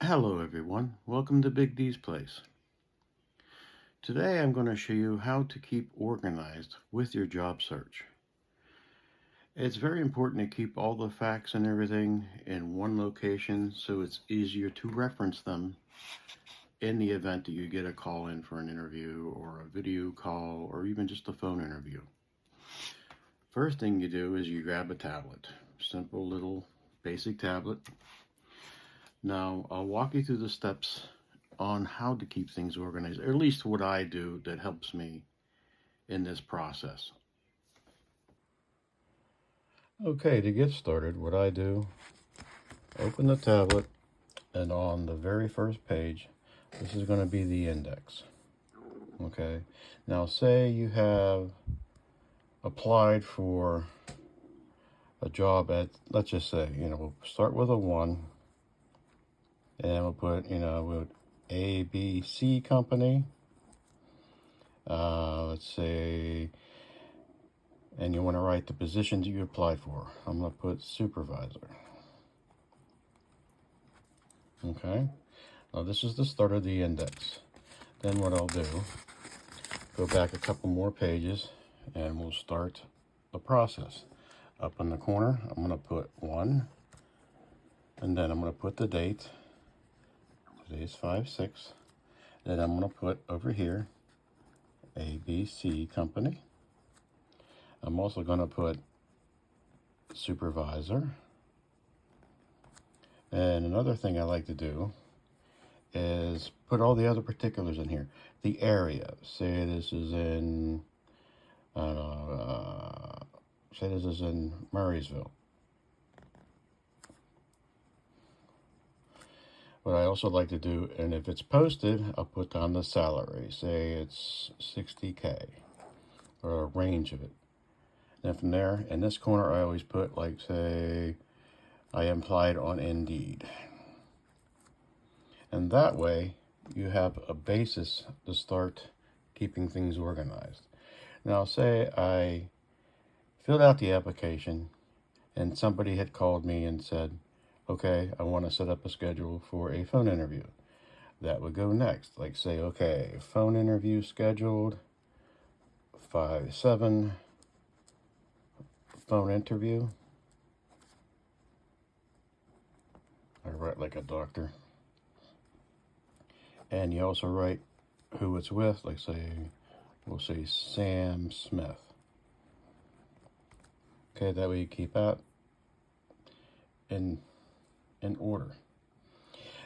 Hello everyone, welcome to Big D's Place. Today I'm going to show you how to keep organized with your job search. It's very important to keep all the facts and everything in one location so it's easier to reference them in the event that you get a call in for an interview or a video call or even just a phone interview. First thing you do is you grab a tablet, simple little basic tablet. Now I'll walk you through the steps on how to keep things organized, or at least what I do that helps me in this process. Okay, to get started, what I do, open the tablet, and on the very first page, this is going to be the index. Okay, now say you have applied for a job at, let's just say, we'll start with a 1, and we'll put, with ABC company. Let's say, and you want to write the positions you applied for. I'm going to put supervisor. Okay, now this is the start of the index. Then what I'll do, go back a couple more pages and we'll start the process. Up in the corner, I'm going to put 1, and then I'm going to put the date. Today's 5/6. Then I'm going to put over here ABC company. I'm also going to put supervisor. And another thing I like to do is put all the other particulars in here. The area, say this is in, say this is in Murraysville. What I also like to do, and if it's posted, I'll put down the salary. Say it's $60K, or a range of it. And from there, in this corner, I always put, like, say, I applied on Indeed. And that way, you have a basis to start keeping things organized. Now, say I filled out the application, and somebody had called me and said, okay, I want to set up a schedule for a phone interview. That would go next. Like, say, okay, phone interview scheduled, 5/7, phone interview. I write like a doctor. And you also write who it's with, like, say, we'll say Sam Smith. Okay, that way you keep that in order.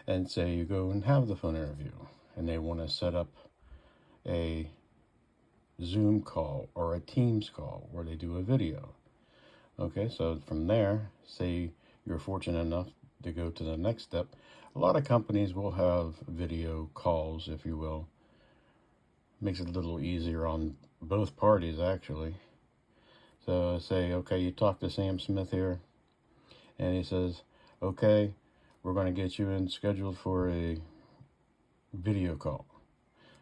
And say you go and have the phone interview, and they want to set up a Zoom call or a Teams call where they do a video. Okay, so from there, say you're fortunate enough to go to the next step. A lot of companies will have video calls, if you will. Makes it a little easier on both parties, actually. So say, okay, you talk to Sam Smith here, and he says, okay, we're going to get you in scheduled for a video call.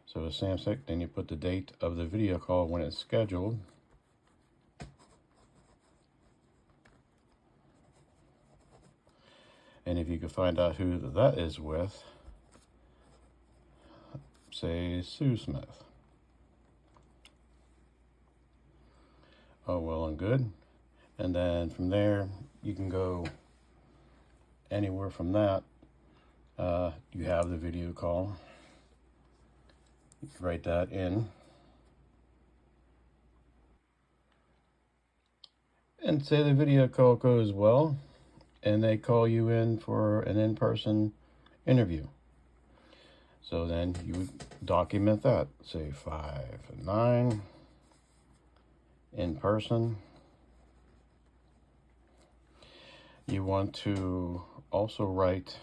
So Sam Smith, then you put the date of the video call when it's scheduled. And if you can find out who that is with, say Sue Smith. Oh, well and good. And then from there, you can go anywhere from that. You have the video call. You can write that in. And say the video call goes well, and they call you in for an in-person interview. So then you document that. Say 5/9, in person. You want to also write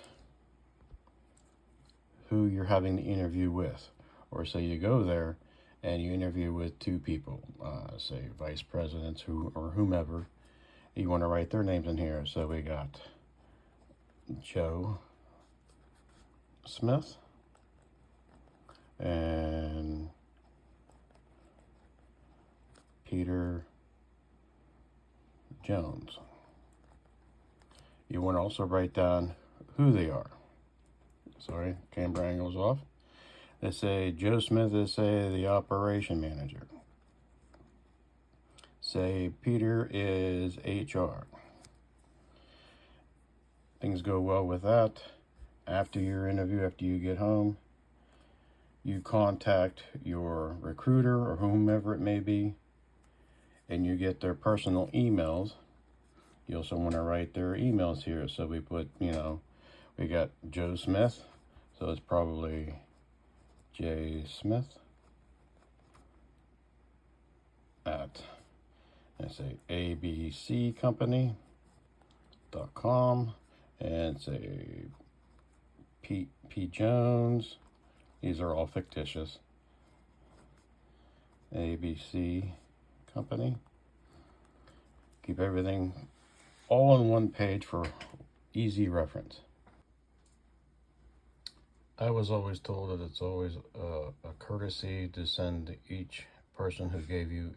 who you're having the interview with. Or say you go there and you interview with 2 people, say vice presidents or whomever. You want to write their names in here. So we got Joe Smith and Peter Jones. You want to also write down who they are. Sorry, camera angle's off. They say Joe Smith is, say, the operation manager. Say Peter is HR. Things go well with that. After your interview, after you get home, you contact your recruiter or whomever it may be, and you get their personal emails. You also want to write their emails here. So we put, we got Joe Smith, so it's probably J Smith at, and say abccompany.com, and say P Jones. These are all fictitious. ABC Company. Keep everything all on one page for easy reference. I was always told that it's always a courtesy to send each person who gave you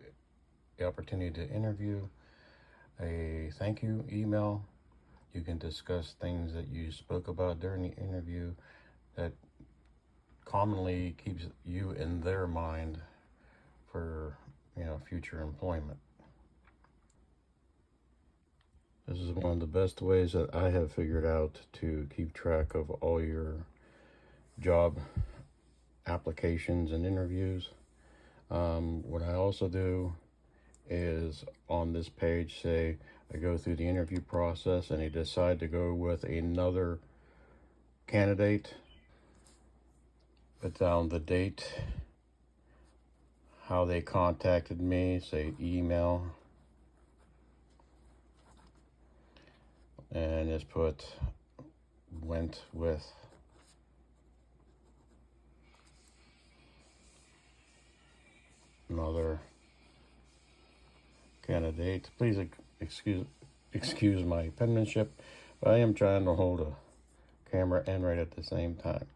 the opportunity to interview a thank you email. You can discuss things that you spoke about during the interview that commonly keeps you in their mind for future employment. This is one of the best ways that I have figured out to keep track of all your job applications and interviews. What I also do is on this page, say I go through the interview process and I decide to go with another candidate, put down the date, how they contacted me, say email, and just put went with another candidate. Please excuse my penmanship, but I am trying to hold a camera and write at the same time.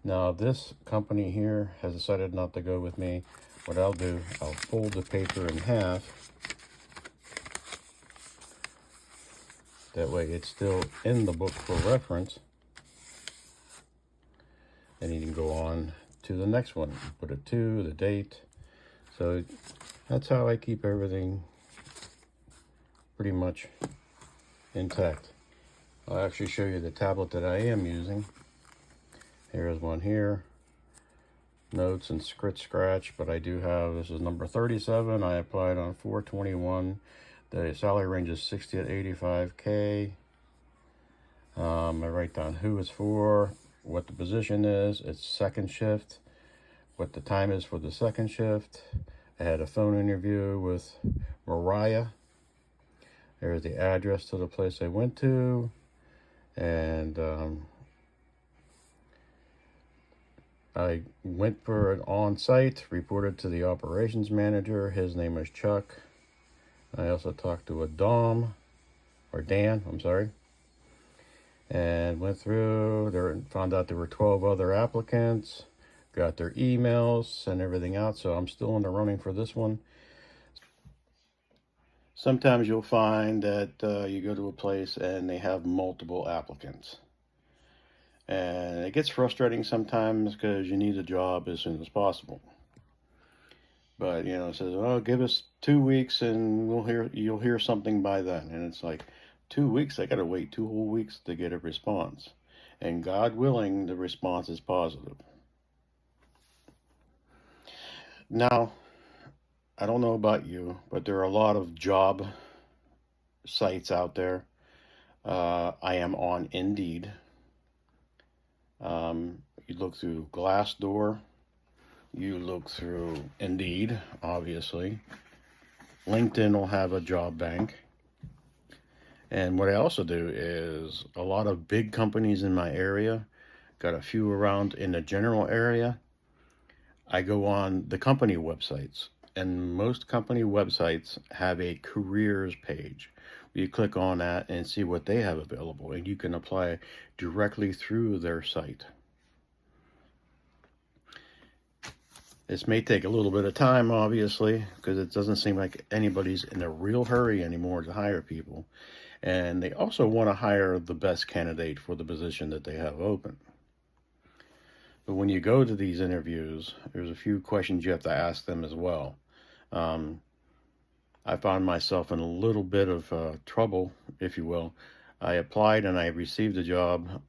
Now this company here has decided not to go with me. What I'll do, I'll fold the paper in half. That way it's still in the book for reference. And you can go on to the next one. Put a 2, the date. So that's how I keep everything pretty much intact. I'll actually show you the tablet that I am using. Here's one here. Notes and scratch, but I do have, this is number 37. I applied on 4/21. The salary range is 60 to 85K. I write down who it's for, what the position is. It's second shift, what the time is for the second shift. I had a phone interview with Mariah. There's the address to the place I went to, and I went for an on-site, reported to the operations manager. His name is Chuck. I also talked to Dan, I'm sorry, and went through there and found out there were 12 other applicants, got their emails, sent everything out, so I'm still in the running for this one. Sometimes you'll find that you go to a place and they have multiple applicants. And it gets frustrating sometimes because you need a job as soon as possible. But, it says, oh, give us 2 weeks and you'll hear something by then. And it's like, 2 weeks? I got to wait 2 whole weeks to get a response. And God willing, the response is positive. Now, I don't know about you, but there are a lot of job sites out there. I am on Indeed. You look through Glassdoor. You look through Indeed, obviously. LinkedIn will have a job bank. And what I also do is a lot of big companies in my area, got a few around in the general area. I go on the company websites, and most company websites have a careers page. You click on that and see what they have available, and you can apply directly through their site. This may take a little bit of time, obviously, because it doesn't seem like anybody's in a real hurry anymore to hire people. And they also want to hire the best candidate for the position that they have open. But when you go to these interviews, there's a few questions you have to ask them as well. I found myself in a little bit of trouble, if you will. I applied and I received a job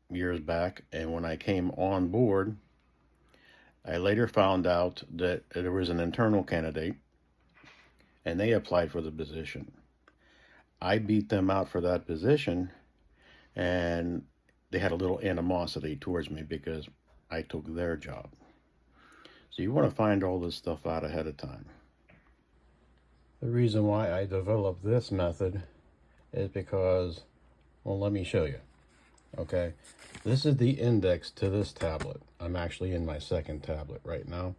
years back, and when I came on board, I later found out that there was an internal candidate and they applied for the position. I beat them out for that position, and they had a little animosity towards me because I took their job. So you want to find all this stuff out ahead of time. The reason why I developed this method is because, well, let me show you. Okay, this is the index to this tablet. I'm actually in my second tablet right now,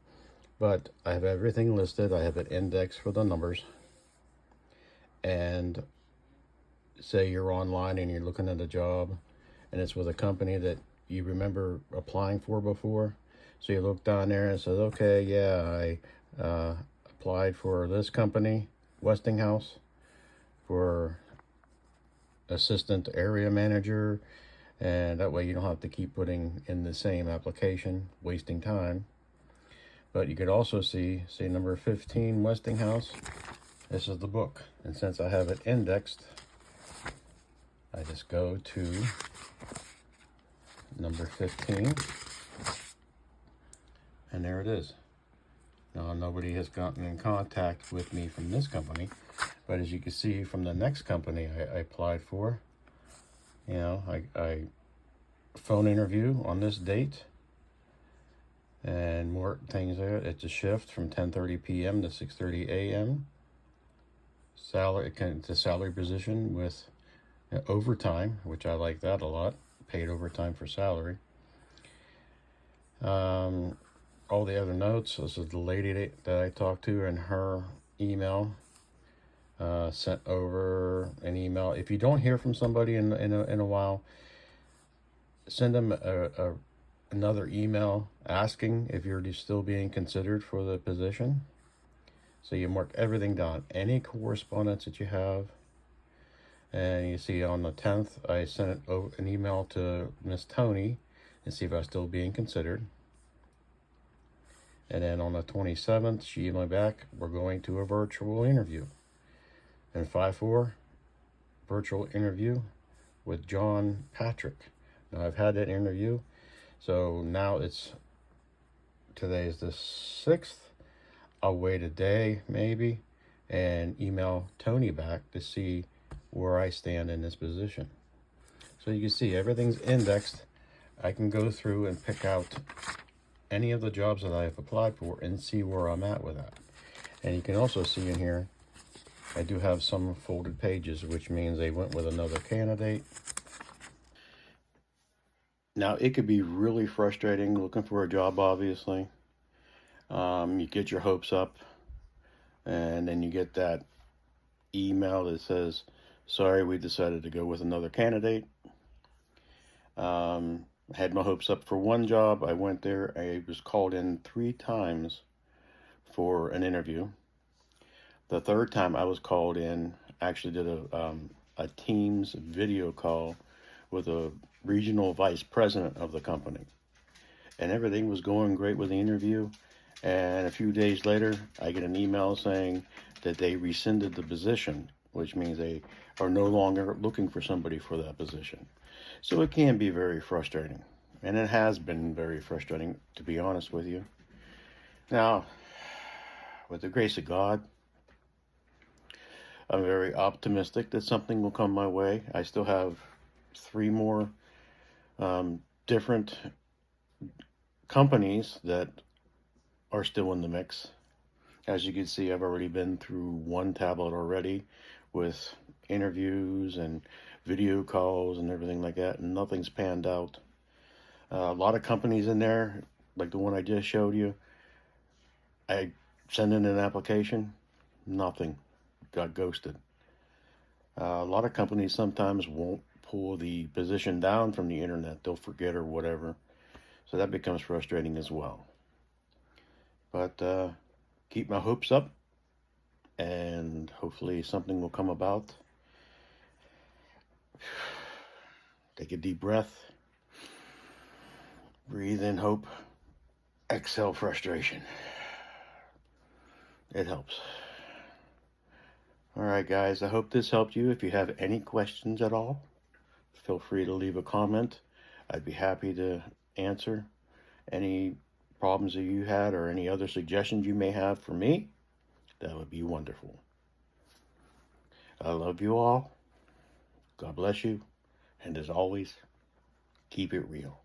but I have everything listed. I have an index for the numbers, and say you're online and you're looking at a job and it's with a company that you remember applying for before. So you look down there and says, okay, yeah, I applied for this company, Westinghouse, for assistant area manager, and that way you don't have to keep putting in the same application, wasting time. But you could also see, say number 15, Westinghouse. This is the book, and since I have it indexed, I just go to number 15, and there it is. Now, nobody has gotten in contact with me from this company, but as you can see from the next company I applied for, you know, I phone interview on this date, and more things there. It's a shift from 10:30 p.m. to 6:30 a.m. Salary, it's a salary position with overtime, which I like that a lot. Paid overtime for salary. All the other notes. This is the lady that I talked to, and her email. Sent over an email. If you don't hear from somebody in a while, send them another email asking if you're still being considered for the position. So you mark everything down, any correspondence that you have. And you see on the 10th, I sent an email to Miss Tony and see if I was still being considered. And then on the 27th, she emailed back, we're going to a virtual interview. And 5/4, virtual interview with John Patrick. Now I've had that interview, so now today's the 6th. I'll wait a day maybe and email Tony back to see where I stand in this position. So you can see everything's indexed. I can go through and pick out any of the jobs that I have applied for and see where I'm at with that. And you can also see in here, I do have some folded pages, which means they went with another candidate. Now, it could be really frustrating looking for a job, obviously. You get your hopes up, and then you get that email that says, sorry, we decided to go with another candidate. Had my hopes up for one job. I went there. I was called in 3 times for an interview. The third time I was called in, actually did a Teams video call with a regional vice president of the company. And everything was going great with the interview. And a few days later, I get an email saying that they rescinded the position, which means they are no longer looking for somebody for that position. So it can be very frustrating. And it has been very frustrating, to be honest with you. Now, with the grace of God, I'm very optimistic that something will come my way. I still have 3 more different companies that are still in the mix. As you can see, I've already been through 1 tablet already with interviews and video calls and everything like that, and nothing's panned out. A lot of companies in there, like the one I just showed you, I sent in an application, nothing, got ghosted. A lot of companies sometimes won't pull the position down from the internet. They'll forget or whatever. So that becomes frustrating as well. But keep my hopes up, and hopefully something will come about. Take a deep breath. Breathe in hope, exhale frustration. It helps. All right, guys, I hope this helped you. If you have any questions at all, feel free to leave a comment. I'd be happy to answer any problems that you had or any other suggestions you may have for me. That would be wonderful. I love you all. God bless you. And as always, keep it real.